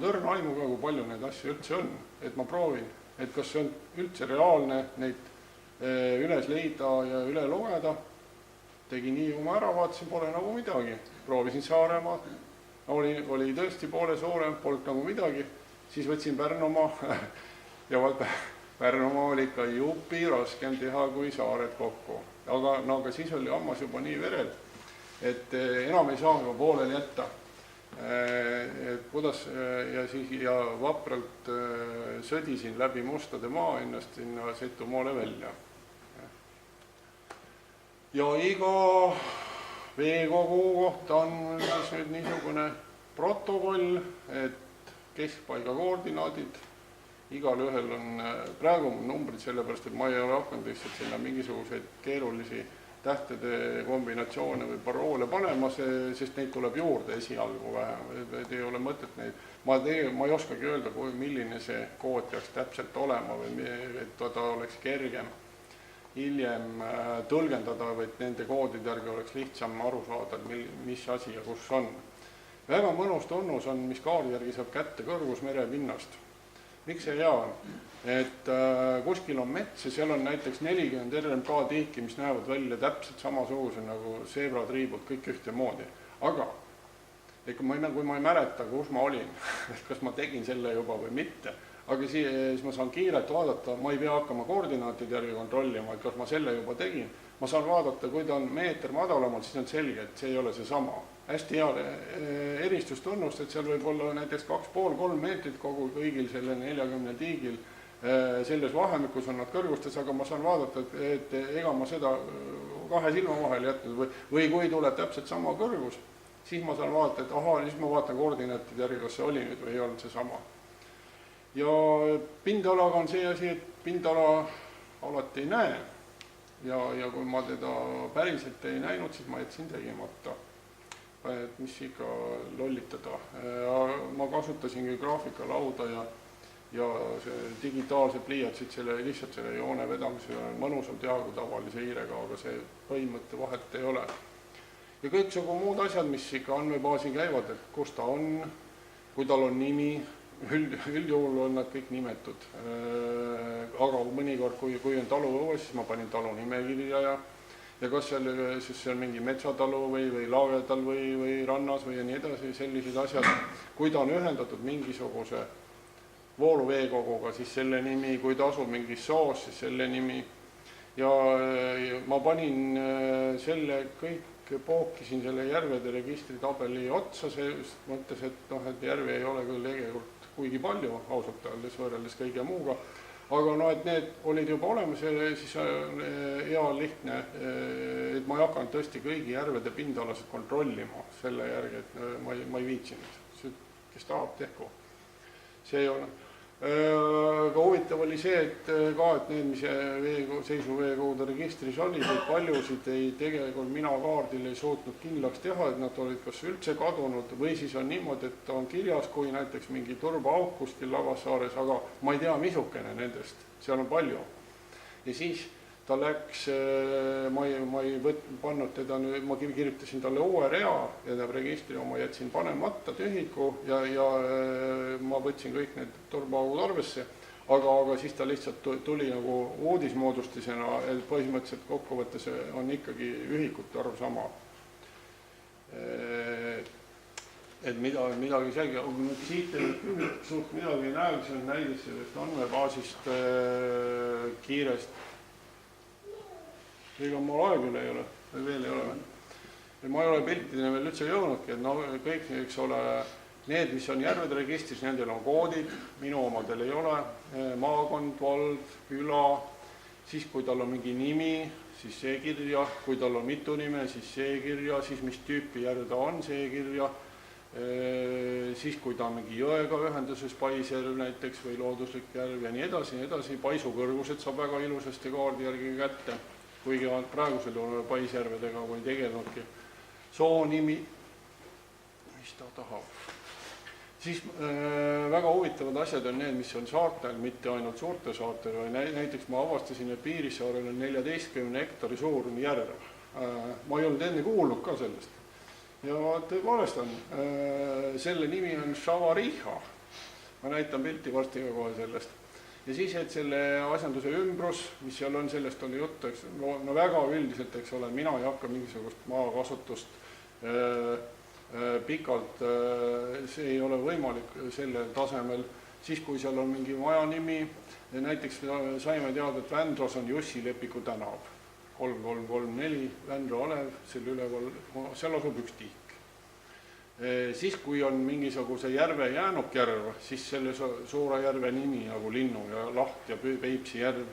olnud õrna aimu ka, kui palju neid asju üldse on, et ma proovin, et kas see on üldse reaalne neid üles leida ja üle lugeda. Tegin Hiiumaa ära, vaatasin, pole nagu midagi. Proovisin Saaremaa, oli tõesti poole suurem, polnud nagu midagi. Siis võtsin Pärnumaa ja Pärnumaa oli ikka jupi raskem teha kui Saared kokku. Aga siis oli hammas juba nii verel, et enam ei saa ka pooleli jätta. Ja vapralt sõdisin läbi mustade maa ennast sinna Setumaale välja. Ja iga veekogu kohta on siis nüüd niisugune protokoll, et keskpaiga koordinaadid, igal ühel on praegu numbrid sellepärast, et ma ei ole hakanud lihtsalt sinna mingisuguseid keerulisi tähtede kombinatsioone või paroole panema, sest neid tuleb juurde esialgu vähem, et ei ole mõtet neid. Ma ei oskagi öelda, milline see kood peaks täpselt olema või et ta oleks kergem hiljem tõlgendada, või et nende koodide järgi oleks lihtsam aru saada, mis asi ja kus on. Väga mõnus tunnus on, mis kaardi järgi saab kätte kõrgus merepinnast. Miks see hea on? Et kuskil on mets ja seal on näiteks 40 RMK tiiki, mis näevad välja täpselt samasuguse nagu seebratriibud, kõik ühte moodi. Aga kui ma ei mäleta, kus ma olin, kas ma tegin selle juba või mitte, aga siis ma saan kiirelt vaadata, ma ei pea hakkama koordinaatide järgi kontrollima, et kas ma selle juba tegin. Ma saan vaadata, kui ta on meeter madalamal, siis on selge, et see ei ole see sama. Hästi hea eristustunnust, et seal võib olla näiteks 2,5-3 meetrit kogu kõigil selle 40 tiigil. Selles vahemikus on nad kõrgustes, aga ma saan vaadata, et ega ma seda kahe silma vahel jätnud või kui tuleb täpselt sama kõrgus, siis ma saan vaadata, et siis ma vaatan koordinaatide järgi, kas see oli nüüd või ei olnud see sama. Ja pindalaga on see asi, et pindala alati ei näe ja kui ma teda päriselt ei näinud, siis ma jätsin tegimata. Et mis ikka lollitada. Ma kasutasingi graafikalauda ja digitaalse pliiatsid lihtsalt selle joone vedamise on mõnusam teha kui tavalise hiirega, aga see põhimõtte vahet ei ole. Ja kõiksugu muud asjad, mis ikka andmebaasi käivad, et kus ta on, kui tal on nimi, üldjuhul on nad kõik nimetud. Aga mõnikord, kui on talu õues, siis ma panin talu nimekirja ja kas see on mingi metsatalu või laagetal või rannas või nii edasi, sellised asjad. Kui ta on ühendatud mingisuguse vooluveekoguga, siis selle nimi, kui ta asub mingis soos, siis selle nimi. Ja ma panin selle kõik, pookisin selle järvede registritabeli otsa, see mõttes, et järve ei ole küll tegelikult kuigi palju ausalt öeldes võrreldes kõige muuga, aga et need olid juba olemas ja siis hea lihtne, et ma ei hakanud tõesti kõigi järvede pindalasid kontrollima selle järgi, et ma ei viitsinud, kes tahab tehku. See ei ole. Ka huvitav oli see, et need, mis seisuveekogude registris olid, et paljusid tegelikult mina kaardil ei suutnud kindlaks teha, et nad olid kas üldse kadunud või siis on niimoodi, et on kirjas, kui näiteks mingi turbaauk kuskil Lavassaares, aga ma ei tea, missugune nendest, seal on palju. Ja siis ta läks, ma ei pannud teda, ma kirjutasin talle uue rea ja ta registri oma jätsin panemata tühiku ja ma võtsin kõik need turbaagud arvesse, aga siis ta lihtsalt tuli nagu uudismoodustisena, et põhimõtteliselt kokkuvõttes on ikkagi ühikute arv sama. Et midagi selge, siit suht midagi ei näe, see on näidis sellest andmebaasist kiirest. Ega mul aegul ei ole, või veel ei ole. Ja ma ei ole piltideni veel üldse jõudnudki, et kõik, eks ole, need, mis on järvede registris, nendel on koodid, minu omadel ei ole, maakond, vald, küla, siis kui tal on mingi nimi, siis see kirja, kui tal on mitu nime, siis see kirja, siis mis tüüpi järv ta on, see kirja, siis kui ta on mingi jõega ühenduses, paisjärv näiteks või looduslik järv ja nii edasi, paisukõrgused saab väga ilusasti kaardi järgi kätte. Kuigi praegusel juhul paisjärvedega kui tegelnudki soo nimi, mis ta tahab. Siis väga huvitavad asjad on need, mis on saartel, mitte ainult suurte saartel. Näiteks ma avastasin, et Piirissaarel on 14 hektari suur järv. Ma ei olnud enne kuulnud ka sellest. Ja tõepoolest on, selle nimi on Šavariha. ma näitan pilti varsti ka kohe sellest. Ja siis, et selle asjanduse ümbrus, mis seal on, sellest oli juttu, eks, no väga üldiselt, eks ole, mina ei hakka mingisugust maakasutust pikalt, see ei ole võimalik sellel tasemel, siis kui seal on mingi maja nimi, näiteks saime teada, et Vändros on Jussi Lepiku tänav, 3334 Vändro alev, selle üleval, seal asub üks tiik. Siis, kui on mingisuguse järve jäänukjärv, siis selle suure järve nimi nagu Linnu ja Laht ja Peipsi järv.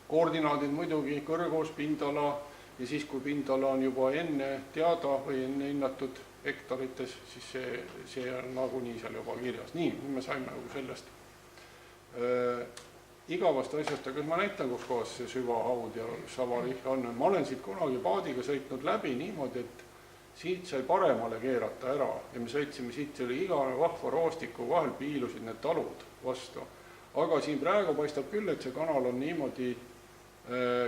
Koordinaadid muidugi, kõrgus, pindala ja siis, kui pindala on juba enne teada või enne hinnatud hektarites, siis see on nagunii seal juba kirjas. Nii, me saime nagu sellest igavast asjast, aga ma näitan, kus kohas see süvahaud ja Savarihh on. Ma olen siit kunagi paadiga sõitnud läbi niimoodi, et siit sai paremale keerata ära ja me sõitsime siit, see oli igane vahva roostiku vahel, piilusid need talud vastu. Aga siin praegu paistab küll, et see kanal on niimoodi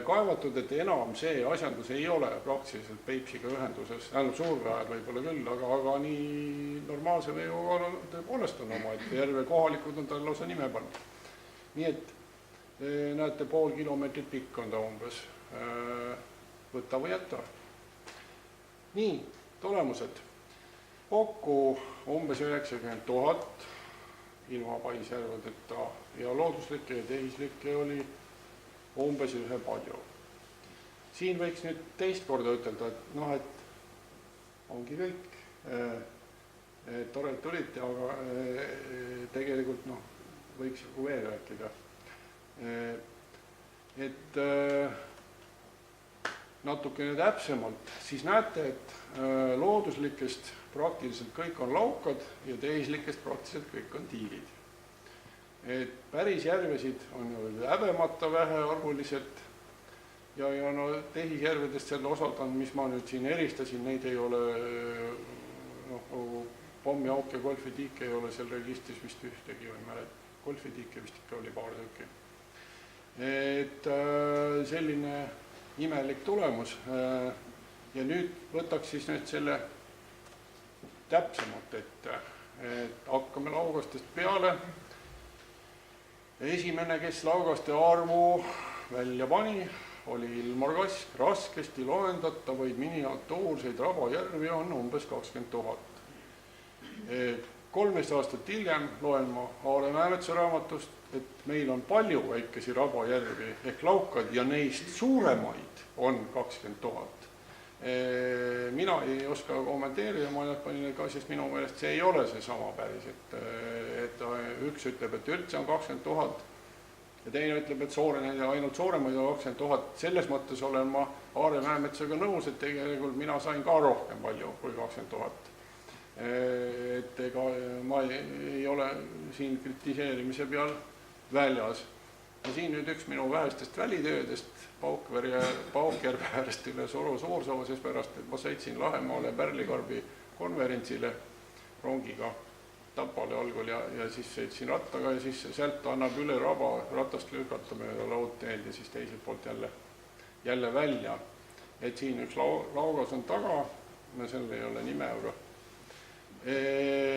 kaevatud, et enam see asjandus ei ole praktiliselt Peipsiga ühenduses, ainult suurveajal võib-olla küll, aga nii normaalse veekoga tõepoolest on oma, et järve kohalikud on tal lausa nime pannud. Nii et näete, pool kilomeetrit pikk on ta umbes, võta või jätta. Nii, tulemused. Kokku umbes 90 000 ilma paisjärvedeta ja looduslikke ja tehislikke oli umbes ühe palju. Siin võiks nüüd teist korda ütelda, et noh, et ongi kõik. Tore, et tulite, aga tegelikult võiks veel rääkida. Et natukene täpsemalt, siis näete, et looduslikest praktiliselt kõik on laukad ja tehislikest praktiliselt kõik on tiilid. Et päris järvesid on häbemata vähearvuliselt ja tehisjärvedest selle osad on, mis ma nüüd siin eristasin, neid ei ole, pommiauk ja golfitiik ei ole seal registris vist ühtegi või mälet, golfitiike vist ikka oli paar tükki. Et selline imelik tulemus ja nüüd võtaks siis nüüd selle täpsemalt ette, et hakkame laugastest peale. Esimene, kes laugaste arvu välja pani, oli Ilmar Kask, raskesti loendatavaid miniatuurseid rabajärvi on umbes 20 000. 13 aastat hiljem loen ma Aare Mäemetsa raamatust, et meil on palju väikesi rabajärvi ehk laukad ja neist suuremaid on 20 000. Mina ei oska kommenteerida, ma panin asjast minu meelest, see ei ole see sama päris, et üks ütleb, et üldse on 20 000 ja teine ütleb, et ainult suuremaid on 20 000. Selles mõttes olen ma Aare Mäemetsaga nõus, et tegelikult mina sain ka rohkem palju kui 20 000. Et ega ma ei ole siin kritiseerimise peal väljas. Ja siin nüüd üks minu vähestest välitöödest Paukjärve äärest üle Soru Suursoo, sest pärast, et ma sõitsin Lahemaale Pärlikarbi konverentsile rongiga Tapale algul ja siis sõitsin rattaga ja siis sealt annab üle raba ratast lükata mööda laudteed ja siis teiselt poolt jälle välja. Et siin üks laugas on taga, seal ei ole nime, aga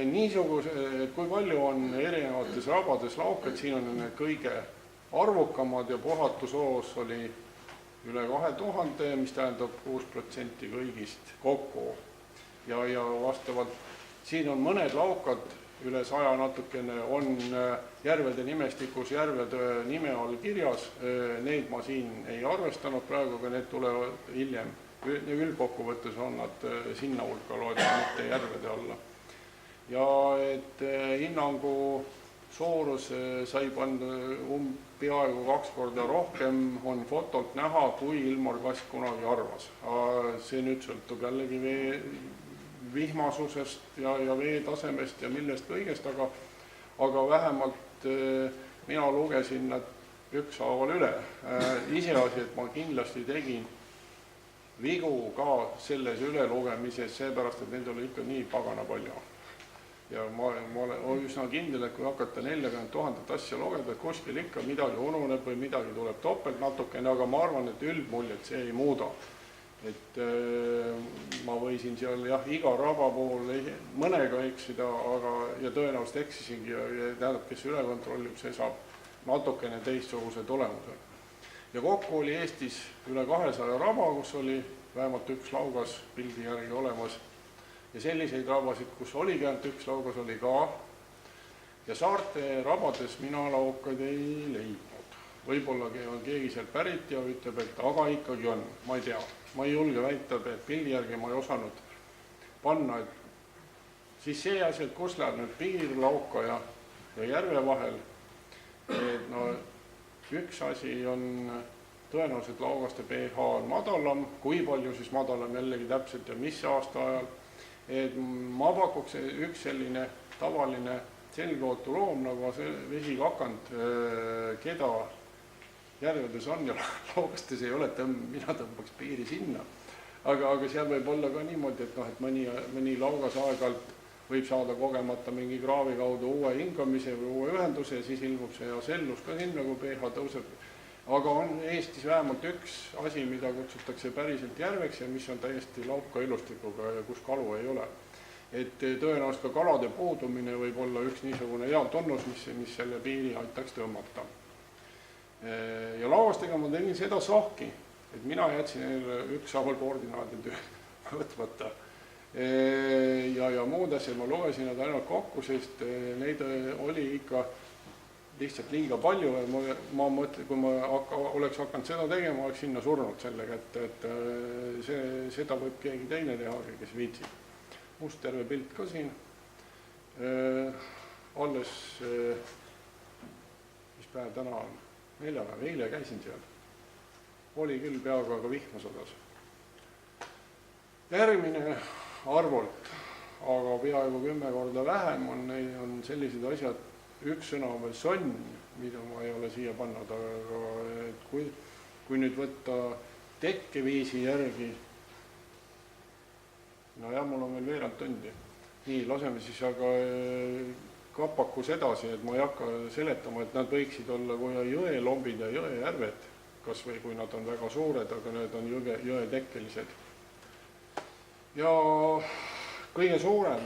niisuguse, kui palju on erinevates rabades laukad, siin on need kõige arvukamad ja Pohatusoos oli üle 2000, mis tähendab 6% kõigist kokku. Ja vastavalt, siin on mõned laukad, üle 100 natukene, on järvede nimestikus järvede nime all kirjas. Neid ma siin ei arvestanud praegu, aga need tulevad hiljem. Üldkokkuvõttes on nad sinna hulka loetud, mitte järvede alla. Ja et hinnangu suurus sai panna peaaegu 2 korda rohkem, on fotolt näha, kui Ilmar Kask kunagi arvas. See nüüd sõltub jällegi vihmasusest ja vee tasemest ja millest kõigest, aga vähemalt mina lugesin nad ükshaaval üle. Iseasi, et ma kindlasti tegin vigu ka selles ülelugemises, seepärast, et neid oli ikka nii pagana palju. Ja ma olen üsna kindel, et kui hakata 40 000 asja lugeda, et kuskil ikka midagi ununeb või midagi tuleb topelt natukene, aga ma arvan, et üldmuljet see ei muuda. et ma võisin seal jah, iga raba pool mõnega eksida, aga ja tõenäoliselt eksisingi ja tähendab, kes üle kontrollib, see saab natukene teistsuguse tulemuse. Ja kokku oli Eestis üle 200 raba, kus oli vähemalt üks laugas pildi järgi olemas ja selliseid rabasid, kus oligi ainult üks laugas, oli ka. Ja saarte rabades mina laukaid ei leidnud. Võib-olla on keegi seal pärit ja ütleb, et aga ikkagi on, ma ei tea. Ma ei julge väita, et pildi järgi ma ei osanud panna. Siis see asi, et kus läheb nüüd piir lauka ja järve vahel, et no üks asi on tõenäoliselt laugaste pH on madalam, kui palju siis madalam jällegi täpselt ja mis aasta ajal. Et ma pakuks üks selline tavaline selgootu loom, nagu vesikakand, keda järvedes on ja laugastes ei ole, mina tõmbaks piiri sinna. Aga seal võib olla ka niimoodi, et mõni laugas aeg-ajalt võib saada kogemata mingi kraavi kaudu uue hingamise või uue ühenduse ja siis ilmub see asellus ka sinna, kui pH tõuseb. Aga on Eestis vähemalt üks asi, mida kutsutakse päriselt järveks ja mis on täiesti lauka elustikuga ja kus kalu ei ole. Et tõenäoliselt ka kalade puudumine võib olla üks niisugune hea tunnus, mis selle piiri aitaks tõmmata. Ja lauvastega ma tegin seda sohki, et mina jätsin ükshaaval koordinaadid võtmata. Ja muud asjad ma lugesin nad ainult kokku, sest neid oli ikka lihtsalt liiga palju. Ma mõtlen, kui ma oleks hakanud seda tegema, oleks sinna surnud sellega, et seda võib keegi teine teha, kes viitsib. Mustjärve pilt ka siin. Alles, mis päev täna on? Neljapäev, eile käisin seal. Oli küll peaaegu aga vihma sadas. Järgmine arvult, aga peaaegu 10 korda vähem on sellised asjad, üks sõna on veel sonn, mida ma ei ole siia pannud, aga kui nüüd võtta tekkeviisi järgi, no jah, mul on veel veerand tundi. Nii, laseme siis aga kapakus edasi, et ma ei hakka seletama, et nad võiksid olla jõelombid ja jõejärved, kas või kui nad on väga suured, aga need on jõetekkelised. Ja kõige suurem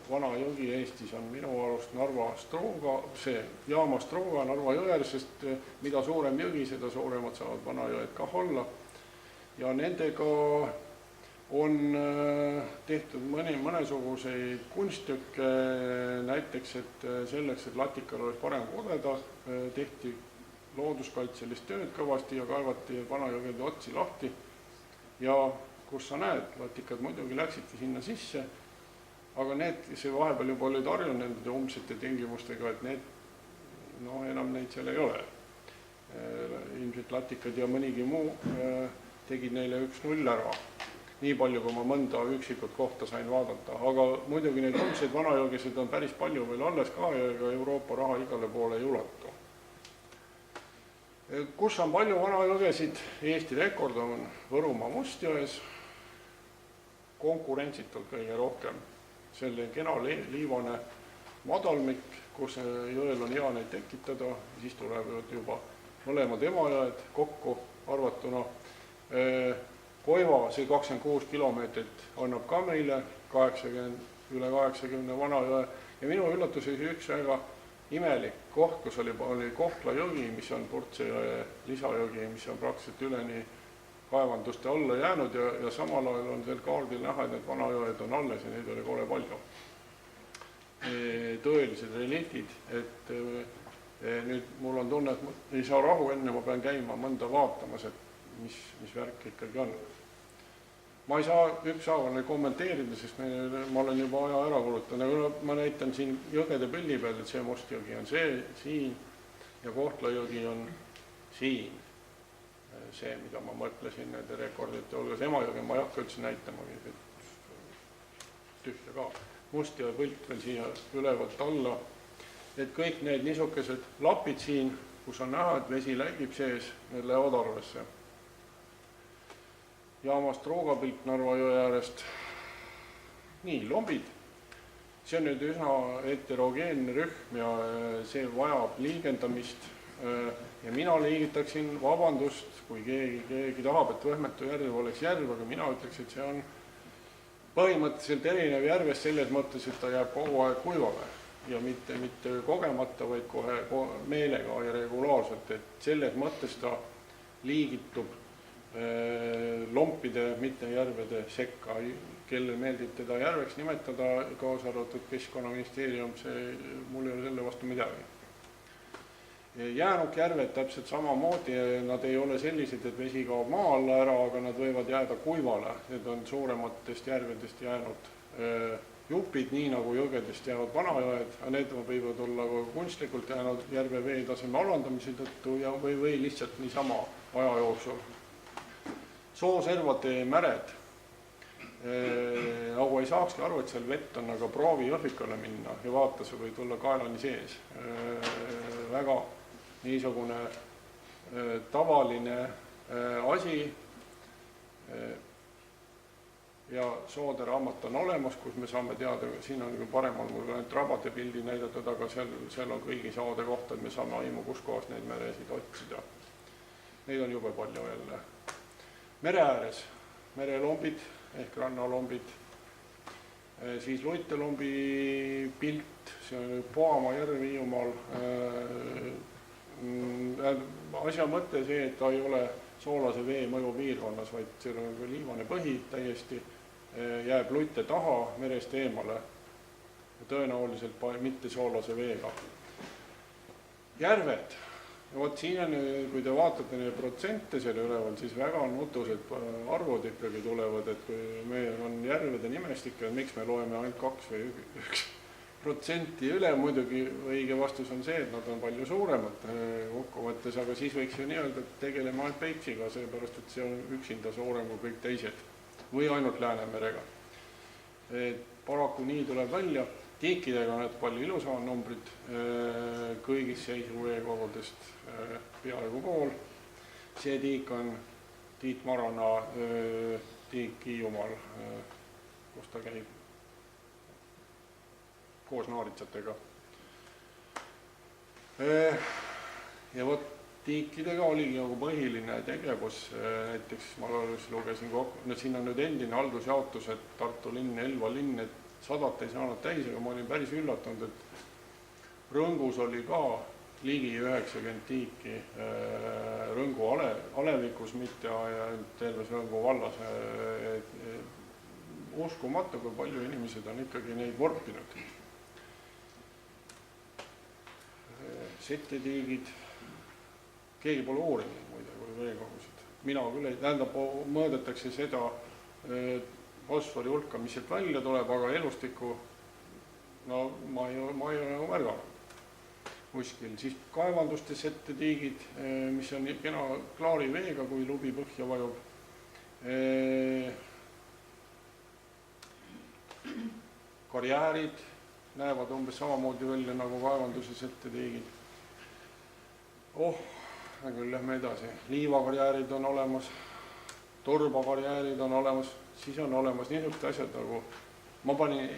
vana jõgi Eestis on minu arust Narva Strooga, see Jaama Strooga Narva jõer, sest mida suurem jõgi, seda suuremad saavad vanajõed kah olla. Ja nendega on tehtud mõnesuguseid kunststükke, näiteks, et selleks, et latikal oleks parem kodeda, tehti looduskaitselist tööd kõvasti ja kaevati vanajõgede otsi lahti. Ja kus sa näed, latikad muidugi läksidki sinna sisse, aga need, see vahepeal juba olid harjunud nende umbsete tingimustega, et need, enam neid seal ei ole. Ilmselt latikad ja mõnigi muu tegid neile 1-0 ära. Nii palju, kui ma mõnda üksikut kohta sain vaadata, aga muidugi neid umbseid vanajõgesed on päris palju veel alles ka ja Euroopa raha igale poole ei ulatu. Kus on palju vanajõgesid? Eesti rekord on Võrumaa Mustjões, konkurentsitult kõige rohkem. Selle kena liivane madalmik, kus jõel on hea neid tekitada, siis tulevad juba mõlemad emajõed kokku arvatuna. Koiva, see 26 kilomeetrit annab ka meile üle 80 vanajõe ja minu üllatus oli üks väga imelik koht, kus oli Kohtla jõgi, mis on Purtsejõe lisajõgi, mis on praktiliselt üleni kaevanduste alla jäänud ja samal ajal on seal kaardil näha, et need vanajõed on alles ja neid oli kole palju. Tõelised reliifid, et nüüd mul on tunne, et ei saa rahu enne, ma pean käima mõnda vaatamas, et mis värk ikkagi on. Ma ei saa ükshaaval kommenteerida, sest ma olen juba aja ära kulutanud. Ma näitan siin jõgede pilli peal, et see Mustjõgi on see siin ja Kohtla jõgi on siin. See, mida ma mõtlesin nende rekordite hulgas. Emajõge ma ei hakka üldse näitama, tühja ka. Mustjõe pilt veel siia ülevalt alla. Et kõik need niisugused lapid siin, kus on näha, et vesi läigib sees, need lähevad arvesse. Jaama Strooga pilt Narva jõe äärest. Nii, lombid. See on nüüd üsna heterogeenne rühm ja see vajab liigendamist. ja mina liigitaksin, vabandust, kui keegi tahab, et Võhmetu järv oleks järv, aga mina ütleks, et see on põhimõtteliselt erinev järvest selles mõttes, et ta jääb kogu aeg kuivale ja mitte kogemata, vaid kohe meelega ja regulaarselt, et selles mõttes ta liigitub lompide, mitte järvede sekka, kellel meeldib teda järveks nimetada, kaasa arvatud Keskkonnaministeerium, mul ei ole selle vastu midagi. Jäänukjärved täpselt samamoodi, nad ei ole sellised, et vesi kaob maa alla ära, aga nad võivad jääda kuivale, need on suurematest järvedest jäänud jupid, nii nagu jõgedest jäävad vanajõed, aga need võivad olla kunstlikult jäänud järve veetaseme alandamise tõttu või lihtsalt niisama aja jooksul. Sooservade märed, nagu ei saakski aru, et seal vett on, aga proovi Jõhvikule minna ja vaata, see võib olla kaelani sees. Väga niisugune tavaline asi ja soode raamat on olemas, kus me saame teada, siin on paremal mul ainult rabade pildi näidatud, aga seal on kõigi saade kohta, et me saame aimu, kus kohas neid meresid otsida. Neid on jube palju jälle. Mere ääres, merelombid ehk rannalombid, siis Luitelombi pilt, see on Poamaa järv Hiiumaal. Asja mõte see, et ta ei ole soolase vee mõju piirkonnas, vaid seal on liivane põhi täiesti, jääb luite taha merest eemale, tõenäoliselt mitte soolase veega. Järved. Vot siin on, kui te vaatate neid protsente selle üleval, siis väga nutused arvud ikkagi tulevad, et kui meil on järvede nimestik, miks me loeme ainult 2 või 1% üle, muidugi õige vastus on see, et nad on palju suuremad kokkuvõttes, aga siis võiks ju nii öelda, et tegeleme ainult Peipsiga, seepärast, et see on üksinda suurem kui kõik teised või ainult Läänemerega. Paraku nii tuleb välja. Tiikidega on palju ilusamad numbrid, kõigist seisuveekogudest peaaegu pool. See tiik on Tiit Marana tiik Hiiumaal, kus ta käib koos naaritsatega. Ja vot tiikidega oligi nagu põhiline tegevus, näiteks ma lugesin kokku, siin on nüüd endine haldusjaotus, et Tartu linn, Elva linn, et 100 ei saanud täis, aga ma olin päris üllatunud, et Rõngus oli ka ligi 90 tiiki Rõngu alevikus, mitte terves Rõngu vallas. Uskumatu, kui palju inimesed on ikkagi neid vorpinud. Settetiigid, keegi pole uurinud muide, kui veekogusid. Mina küll ei, tähendab, mõõdetakse seda fosfori hulka, mis sealt välja tuleb, aga elustiku, no ma ei ole märganud kuskil. Siis kaevanduste settetiigid, mis on kena klaari veega, kui lubi põhja vajub. Karjäärid näevad umbes samamoodi välja nagu kaevanduse settetiigid. Küll lähme edasi. Liivakarjäärid on olemas, turbakarjäärid on olemas, siis on olemas niisugused asjad nagu, ma panin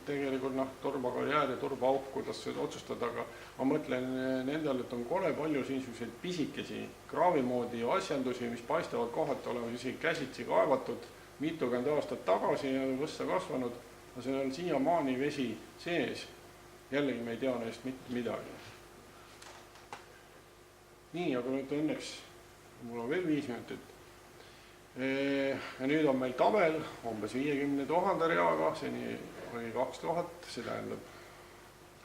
tegelikult turbakarjäär ja turbaauk, kuidas seda otsustada, aga ma mõtlen nendele, et on kole palju niisuguseid pisikesi kraavimoodi asjandusi, mis paistavad kohati olema isegi käsitsi kaevatud, mitukümmend aastat tagasi ja võssa kasvanud, ja seal on siiamaani vesi sees, jällegi me ei tea neist mitte midagi. Nii, aga nüüd õnneks, mul on veel 5 minutit. Ja nüüd on meil tabel umbes 50 000 reaga, seni oli 2000, see tähendab,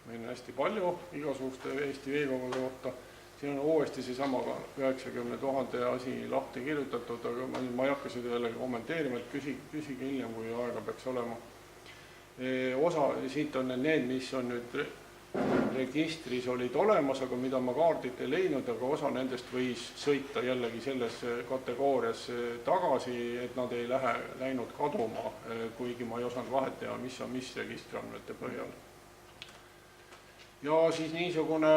meil on hästi palju igasuguste Eesti veekogude kohta. Siin on uuesti seesama 90 000 asi lahti kirjutatud, aga ma ei hakka seda jälle kommenteerima, et küsige hiljem, kui aega peaks olema. Osa siit on need, mis on nüüd registris olid olemas, aga mida ma kaardilt ei leidnud, aga osa nendest võis sõita jällegi selles kategoorias tagasi, et nad ei läinud kaduma, kuigi ma ei osanud vahet teha, mis on mis registriandmete põhjal. Ja siis niisugune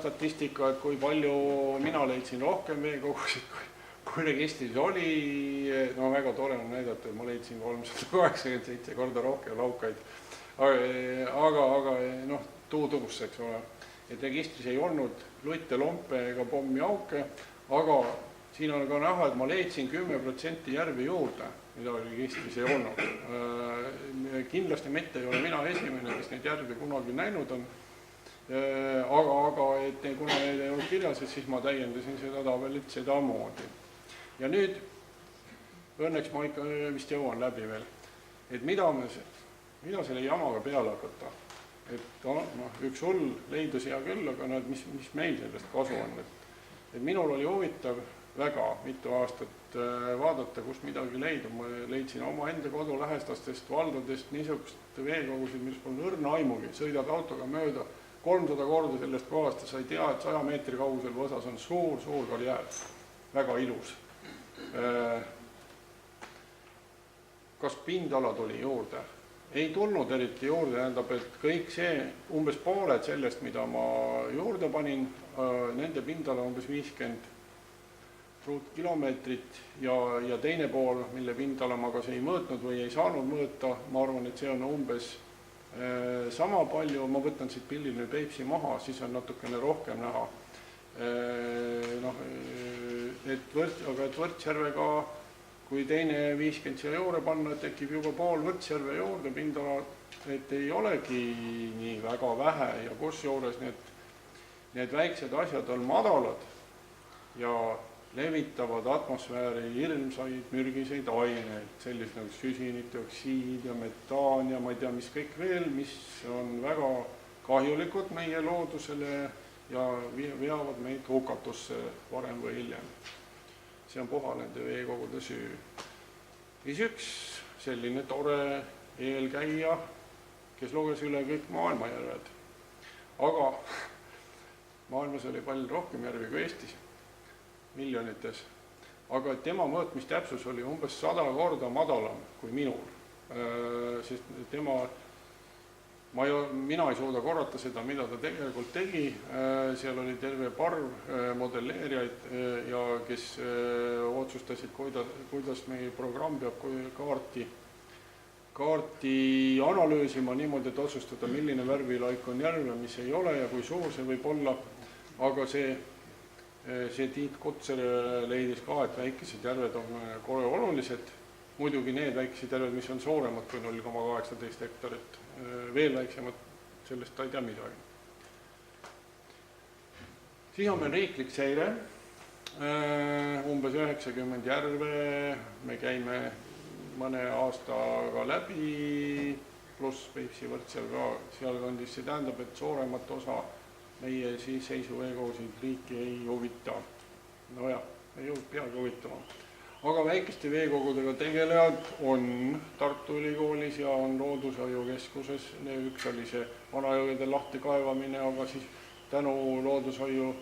statistika, et kui palju mina leidsin rohkem veekogusid, kui registris oli, no väga tore on näidata, et ma leidsin 387 korda rohkem laukaid, aga tuutuus, eks ole. et registris ei olnud lutte, lompe ega pommiauke, aga siin on ka näha, et ma leidsin 10% järvi juurde, mida registris ei olnud. Kindlasti mitte ei ole mina esimene, kes neid järvi kunagi näinud on, aga et kuna neid ei olnud kirjas, siis ma täiendasin seda tabelit sedamoodi. Ja nüüd õnneks ma ikka vist jõuan läbi veel, et mida selle jamaga peale hakata. Et üks hull leidus hea küll, aga mis meil sellest kasu on. Et minul oli huvitav väga mitu aastat vaadata, kus midagi leidub. Ma leidsin oma enda kodulähestastest valdadest niisugust veekogusid, mis pole õrna aimugi. Sõidad autoga mööda 300 korda sellest kohast ja sa ei tea, et 100 meetri kaugusel osas on suur karjäär. Väga ilus. Kas pindala tuli juurde? Ei tulnud eriti juurde, tähendab, et kõik see, umbes pooled sellest, mida ma juurde panin, nende pindala umbes 50 ruutkilomeetrit ja teine pool, mille pindala ma kas ei mõõtnud või ei saanud mõõta, ma arvan, et see on umbes sama palju, ma võtan siit pildil nüüd Peipsi maha, siis on natukene rohkem näha. Aga et Võrtsjärvega, kui teine 50 siia juurde panna, tekib juba pool Võrtsjärve juurde pindala, et ei olegi nii väga vähe ja kus juures need väiksed asjad on madalad ja levitavad atmosfääri hirmsaid mürgiseid aineid, sellised nagu süsinikdioksiid ja metaan ja ma ei tea, mis kõik veel, mis on väga kahjulikud meie loodusele ja veavad meid hukatusse varem või hiljem. See on puha nende veekogude süü. Siis üks selline tore eelkäija, kes luges üle kõik maailmajärved. Aga maailmas oli palju rohkem järvi kui Eestis, miljonites. Aga tema mõõtmistäpsus oli umbes 100 korda madalam kui minul. Sest mina ei suuda korrata seda, mida ta tegelikult tegi. Seal oli terve parv modelleerijaid, ja kes otsustasid, kuidas meie programm peab kaarti analüüsima niimoodi, et otsustada, milline värvilaik on järv ja mis ei ole ja kui suur see võib olla. Aga see Tiit Kutser leidis ka, et väikesed järved on kohe olulised. Muidugi need väikesed järved, mis on suuremad kui 0,18 hektarit, veel väiksemad, sellest ta ei tea midagi. Siis on meil riiklik seire, umbes 90 järve, me käime mõne aastaga läbi, pluss Peipsi Võrtsjärv ka sealkandis. See tähendab, et suuremat osa meie siis seisuveekogusid riiki ei huvita. Nojah, ei peagi huvitama. Aga väikeste veekogudega tegelejad on Tartu Ülikoolis ja on Loodushoiukeskuses. Üks oli see Vanajõgede lahti kaevamine, aga siis tänu Loodushoiu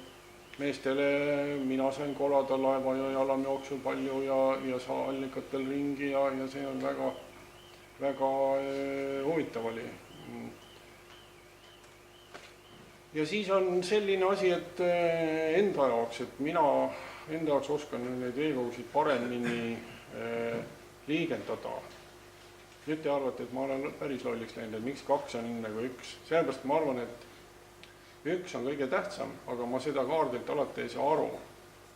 meestele mina sain kolada Laevajõe alamjooksul palju ja allikatel ringi ja see on väga huvitav oli. Ja siis on selline asi, et enda jaoks, et mina enda jaoks oskan neid veekogusid paremini liigendada. Nüüd te arvate, et ma olen päris lolliks läinud, et miks 2 on enne kui 1. Sellepärast ma arvan, et 1 on kõige tähtsam, aga ma seda kaardilt alati ei saa aru.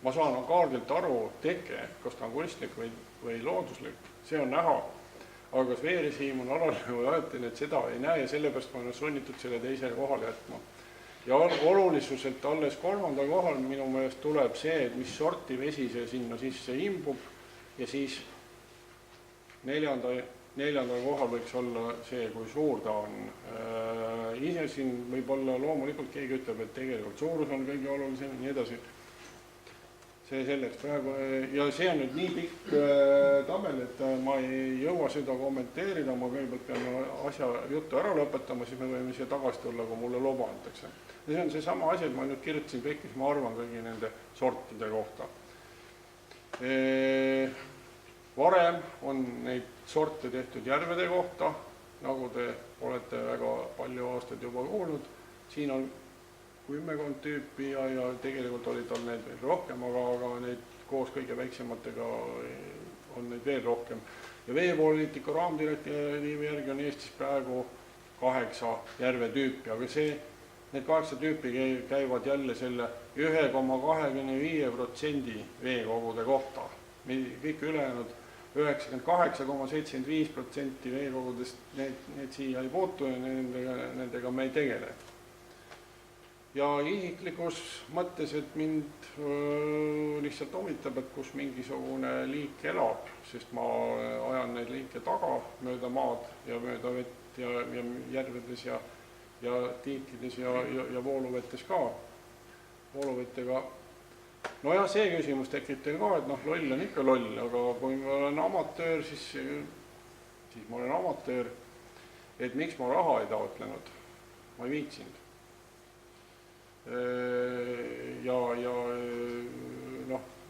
Ma saan kaardilt aru teke, kas ta on kunstlik või looduslik, see on näha. Aga kas veeresiim on alaline või ajatine, et seda ei näe ja sellepärast ma olen sunnitud selle teisele kohale jätma. Ja olulisuselt alles 3. kohal minu meelest tuleb see, et mis sorti vesi see sinna sisse imbub ja siis 4. kohal võiks olla see, kui suur ta on. Ise siin võib olla loomulikult keegi ütleb, et tegelikult suurus on kõige olulisem ja nii edasi. See selleks praegu, ja see on nüüd nii pikk tabel, et ma ei jõua seda kommenteerida, ma kõigepealt pean asja juttu ära lõpetama, siis me võime siia tagasi tulla, kui mulle loba antakse. Ja see on see sama asi, et ma nüüd kirjutasin kõik, mis ma arvan kõigi nende sortide kohta. Varem on neid sorte tehtud järvede kohta, nagu te olete väga palju aastaid juba kuulnud. Siin on 10 tüüpi ja tegelikult oli tal neid veel rohkem, aga neid koos kõige väiksematega on neid veel rohkem. Ja veepoliitika raamdirektiivi järgi on Eestis praegu 8 järvetüüpi, aga see need 8 tüüpi käivad jälle selle 1,25% veekogude kohta. Kõik ülejäänud 98,75% veekogudest need siia ei puutu ja nendega me ei tegele. Ja isiklikus mõttes, et mind lihtsalt huvitab, et kus mingisugune liik elab, sest ma ajan neid liike taga mööda maad ja mööda vett ja järvedes ja tiikides ja vooluvetes ka. Vooluvettega. No ja see küsimus tekib teil ka, et loll on ikka loll, aga kui ma olen amatöör, siis ma olen amatöör, et miks ma raha ei taotlenud, ma ei viitsinud.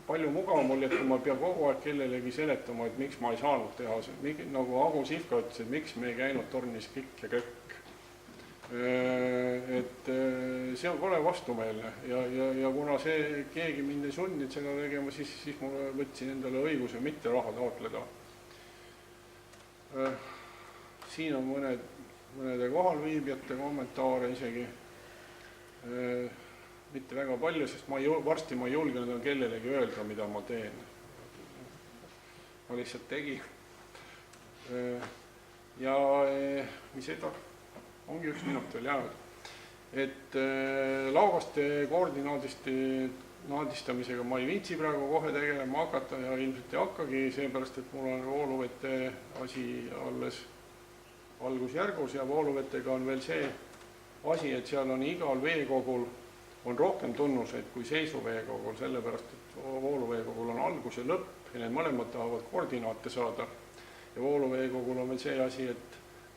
Palju mugavam oli, et kui ma pean kogu aeg kellelegi seletama, et miks ma ei saanud teha, nagu Agu Sihvka ütles, et miks me ei käinud tornis kikk ja kökk. Et see on kole vastumeelne ja kuna keegi mind ei sunninud seda tegema, siis ma võtsin endale õiguse mitte raha taotleda. Siin on mõnede kohalviibijate kommentaare isegi. Mitte väga palju, sest varsti ma ei julgenud kellelegi öelda, mida ma teen. Ma lihtsalt tegin. Ja mis edasi? Ongi 1 minut veel jäänud. Et laugaste koordinaadistamisega ma ei viitsi praegu kohe tegelema hakata ja ilmselt ei hakkagi, seepärast, et mul on vooluvete asi alles algusjärgus ja vooluvetega on veel see asi, et seal on igal veekogul on rohkem tunnuseid kui seisuveekogul, sellepärast, et vooluveekogul on algus ja lõpp ja need mõlemad tahavad koordinaate saada. Ja vooluveekogul on veel see asi, et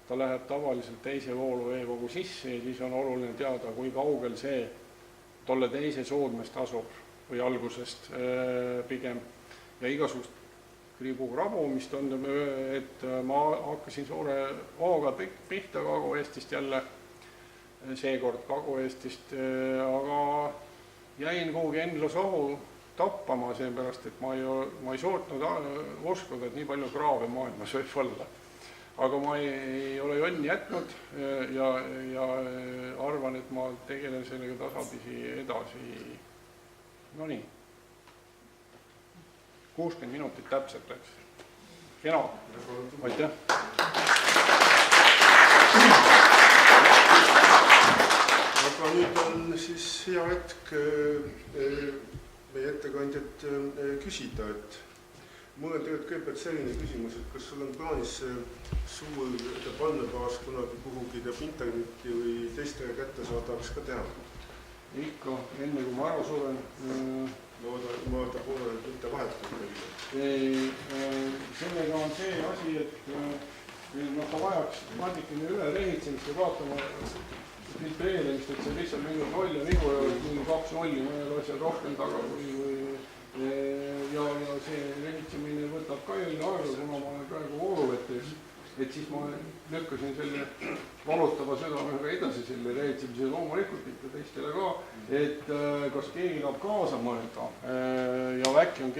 ta läheb tavaliselt teise vooluveekogu sisse ja siis on oluline teada, kui kaugel see tolle teise soodmest asub või algusest pigem. Ja igasugust kriibukrabumist on, et ma hakkasin suure hooga pihta Kagu-Eestist jälle, seekord Kagu-Eestist, aga jäin kuhugi Enlosohu tappama seepärast, et ma ei suutnud uskuda, et nii palju kraave maailmas võib olla. Aga ma ei ole jonni jätnud ja arvan, et ma tegelen sellega tasapisi edasi. No nii. 60 minutit täpselt läks. Kena. Aitäh. Aga nüüd on siis hea hetk meie ettekandjat küsida, et mul on tegelikult kõigepealt selline küsimus, et kas sul on plaanis suur andmebaas kunagi kuhugi internetti või teistele kättesaadavaks ka teha? Ikka, enne kui ma ära suren. Ma vaatan poole, et mitte vahetada. Sellega on see asi, et ta vajaks natikene üle rehitsemist ja vaatama filtreerimist, et see lihtsalt mingi roll ja vigu ja mingi 2 rolli mõned asjad rohkem taga ja see rehitsemine võtab ka jälle aega, kuna ma olen praegu vooluvetes, et siis ma lükkasin selle valutava südamega edasi selle rehitsemise loomulikult ikka teistele ka, et kas keegi tahab kaasa mõelda ja äkki on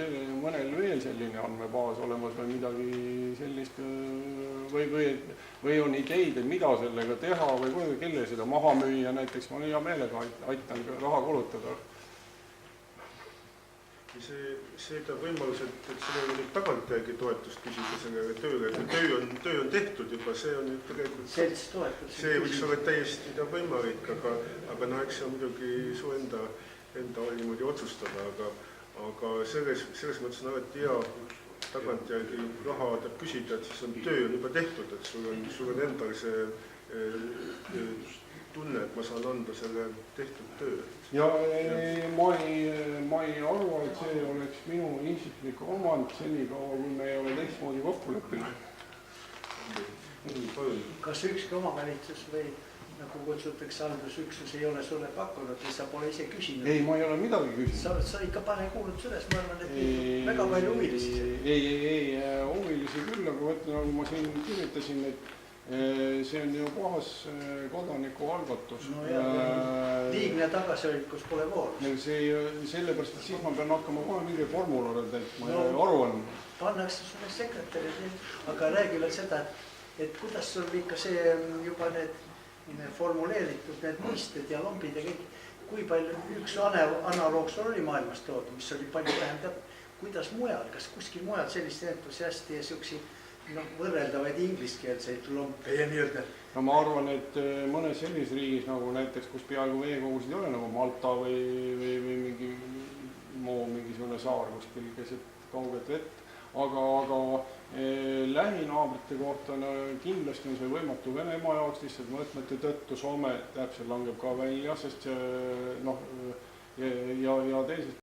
mõnel veel selline andmebaas olemas või midagi sellist või on ideid, et mida sellega teha või kelle seda maha müüa näiteks, ma hea meelega aitan raha kulutada. See peab võimalus, et sellele nüüd tagantjärgi toetust küsida sellele tööle, et töö on tehtud juba, see on nüüd tegelikult, see võiks olla täiesti võimalik, aga eks see on muidugi su enda niimoodi otsustada, aga selles mõttes on alati hea tagantjärgi raha tahab küsida, et siis on töö on juba tehtud, et sul on endal see tunne, et ma saan anda selle tehtud töö. Ja ma ei arva, et see oleks minu isiklik omand senikaua, kui me ei ole teistmoodi kokku leppinud. Kas ükski omavalitsus või nagu kutsutakse haldusüksus ei ole sulle pakkunud või sa pole ise küsinud? Ei, ma ei ole midagi küsinud. Sa ikka pane kuulud üles, ma arvan, et väga palju huvilisi. Ei, huvilisi küll, aga nagu ma siin kirjutasin, et see on ju puhas kodanikualgatus. No liigne tagasihoidlikkus pole vool. Sellepärast, et siis ma pean hakkama kohe mingi formulare täitma ja aru on. Pannakse sulle sekretäri, aga räägi veel seda, et kuidas sul ikka see juba need formuleeritud need mõisted ja lombid ja kõik. Kui palju üks analoog sul oli maailmas toodud, mis oli palju tähendab, kuidas mujal, kas kuskil mujal sellist entusiasti ja siuksi võrreldavaid ingliskeelseid lompe ja nii-öelda. No ma arvan, et mõnes sellises riigis nagu näiteks, kus peaaegu veekogusid ei ole, nagu Malta või mingi mingisugune saar kuskil keset kauget vett, aga lähinaabrite kohta kindlasti on see võimatu Venemaa jaoks lihtsalt mõõtmete tõttu. Soome täpselt langeb ka välja, sest ja teisest